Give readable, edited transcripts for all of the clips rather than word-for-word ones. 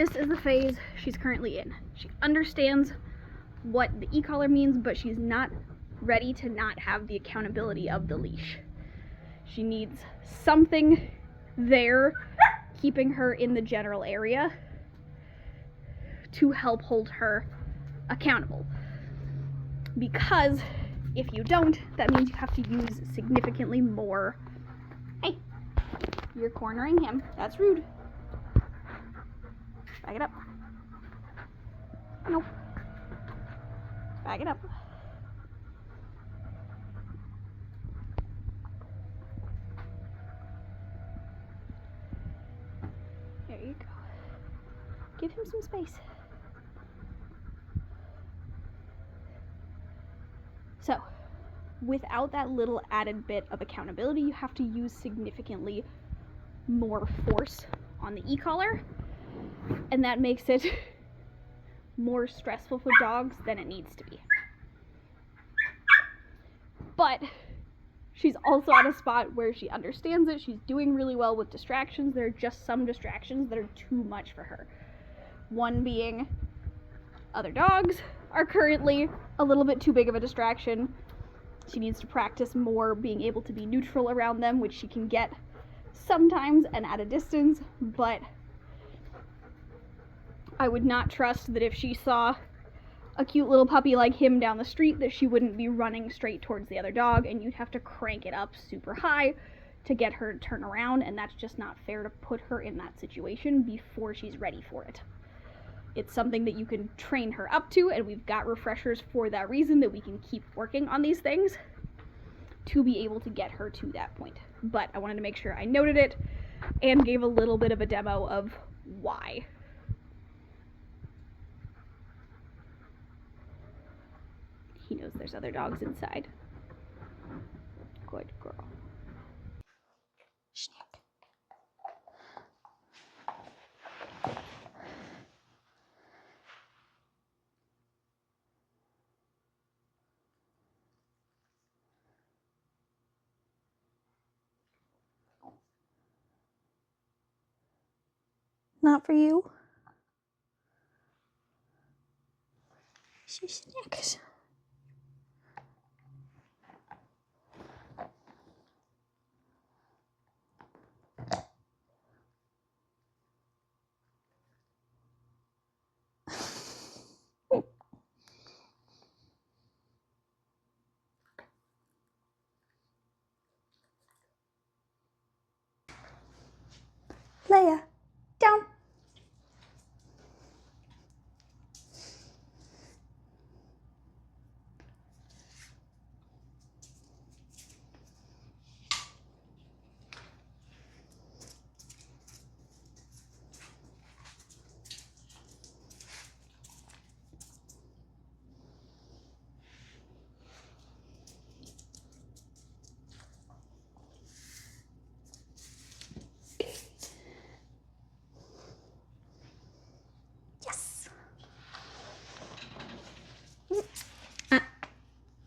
this is the phase she's currently in. She understands what the e-collar means, but she's not ready to not have the accountability of the leash. She needs something there keeping her in the general area to help hold her accountable. Because if you don't, that means you have to use significantly more. Hey, you're cornering him. That's rude. Back it up. Nope. Back it up. There you go. Give him some space. So, without that little added bit of accountability, you have to use significantly more force on the e-collar, and that makes it more stressful for dogs than it needs to be. But she's also at a spot where she understands it. She's doing really well with distractions. There are just some distractions that are too much for her. One being other dogs are currently a little bit too big of a distraction. She needs to practice more being able to be neutral around them, which she can get sometimes and at a distance, but I would not trust that if she saw a cute little puppy like him down the street that she wouldn't be running straight towards the other dog, and you'd have to crank it up super high to get her to turn around, and that's just not fair to put her in that situation before she's ready for it. It's something that you can train her up to, and we've got refreshers for that reason, that we can keep working on these things to be able to get her to that point. But I wanted to make sure I noted it and gave a little bit of a demo of why. He knows there's other dogs inside. Good girl. Schnick. Not for you. She snicks. Leia, down.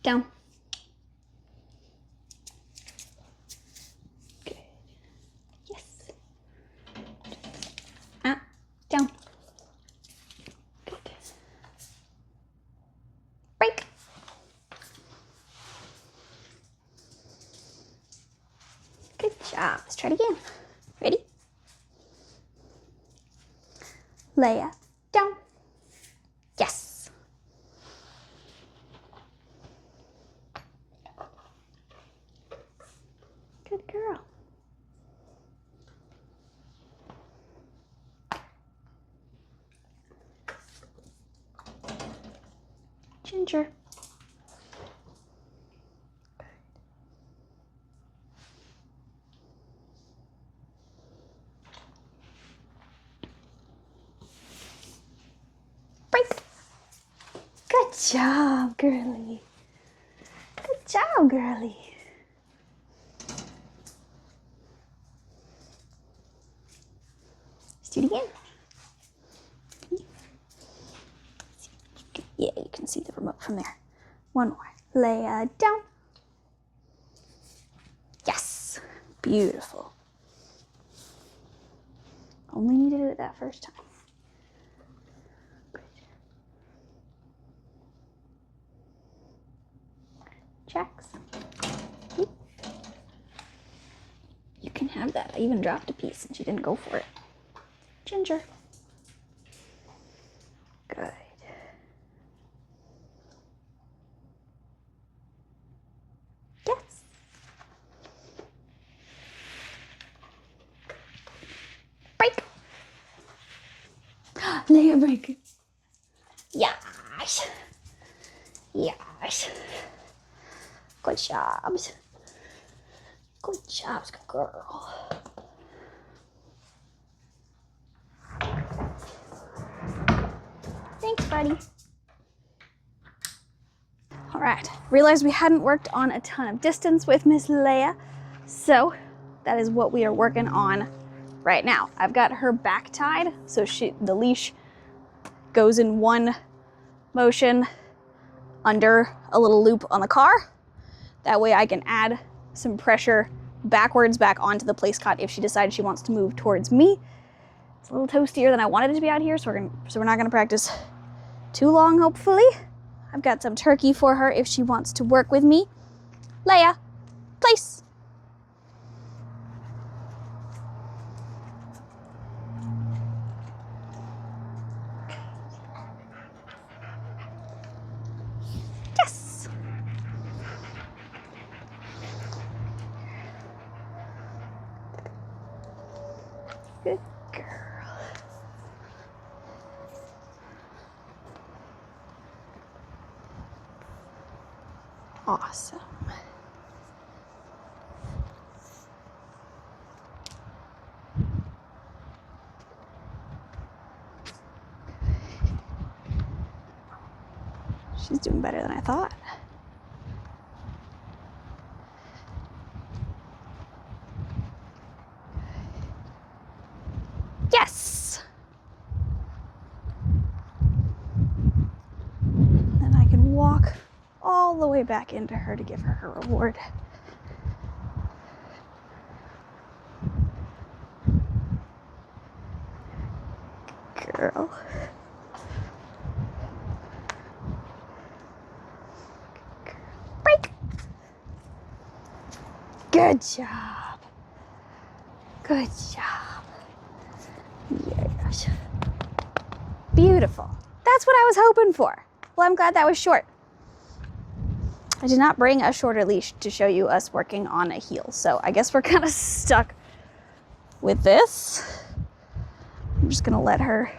Down. Good. Yes. Down. Good. Break. Good job. Let's try it again. Ready? Leia, down. Yes. Good girl. Ginger. Break. Good job, girly. Good job, girly. Let's do it again. Yeah, you can see the remote from there. One more. Leia, down. Yes. Beautiful. Only needed it that first time. Jax. You can have that. I even dropped a piece and she didn't go for it. Ginger. Good. Yes. Break. Leia, break. Yes. Yes. Good jobs. Good jobs, good girl. Thanks, buddy. All right, realized we hadn't worked on a ton of distance with Miss Leia, so that is what we are working on right now. I've got her back tied, so the leash goes in one motion under a little loop on the car. That way I can add some pressure backwards back onto the place cot if she decides she wants to move towards me. It's a little toastier than I wanted it to be out here, so we're not gonna practice too long, hopefully. I've got some turkey for her if she wants to work with me. Leia, place. Yes. Good girl. Awesome. She's doing better than I thought. Yes! Then I can walk all the way back into her to give her her reward. Girl. Break! Good job. Good job. Yes. Beautiful. That's what I was hoping for. Well, I'm glad that was short. I did not bring a shorter leash to show you us working on a heel, so I guess we're kind of stuck with this. I'm just gonna let her,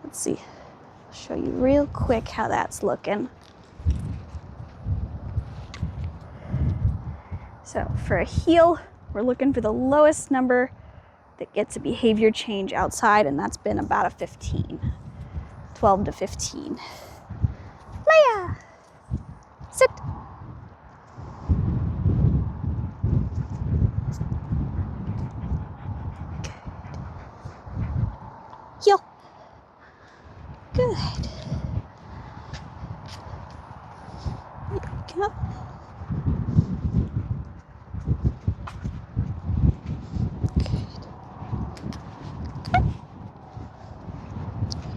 let's see, I'll show you real quick how that's looking. So for a heel, we're looking for the lowest number that gets a behavior change outside, and that's been about a 15, 12 to 15. Leia! Sit. Good. Heel. Good. There we go. Good.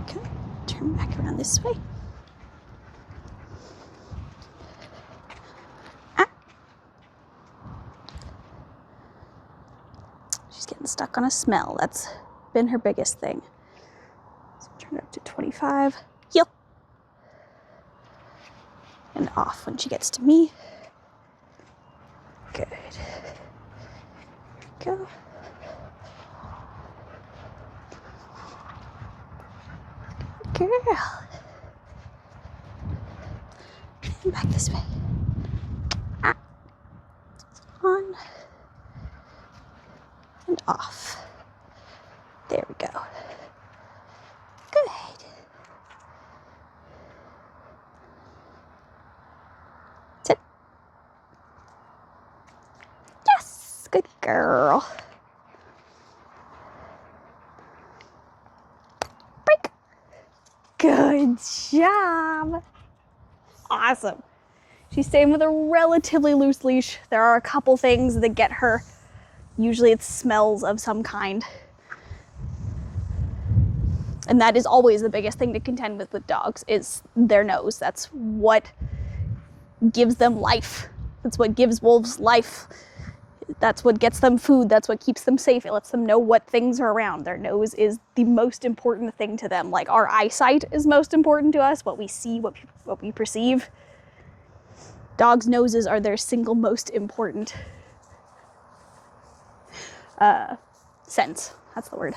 Okay. Turn back around this way. Getting stuck on a smell. That's been her biggest thing. So turn it up to 25. Heel. And off when she gets to me. Good. There we go. Good girl. And back this way. On. And off. There we go. Good. Sit. Yes, good girl. Break. Good job. Awesome. She's staying with a relatively loose leash. There are a couple things that get her. Usually it's smells of some kind. And that is always the biggest thing to contend with dogs, is their nose. That's what gives them life. That's what gives wolves life. That's what gets them food. That's what keeps them safe. It lets them know what things are around. Their nose is the most important thing to them. Like our eyesight is most important to us, what we see, what we perceive. Dogs' noses are their single most important sense. That's the word.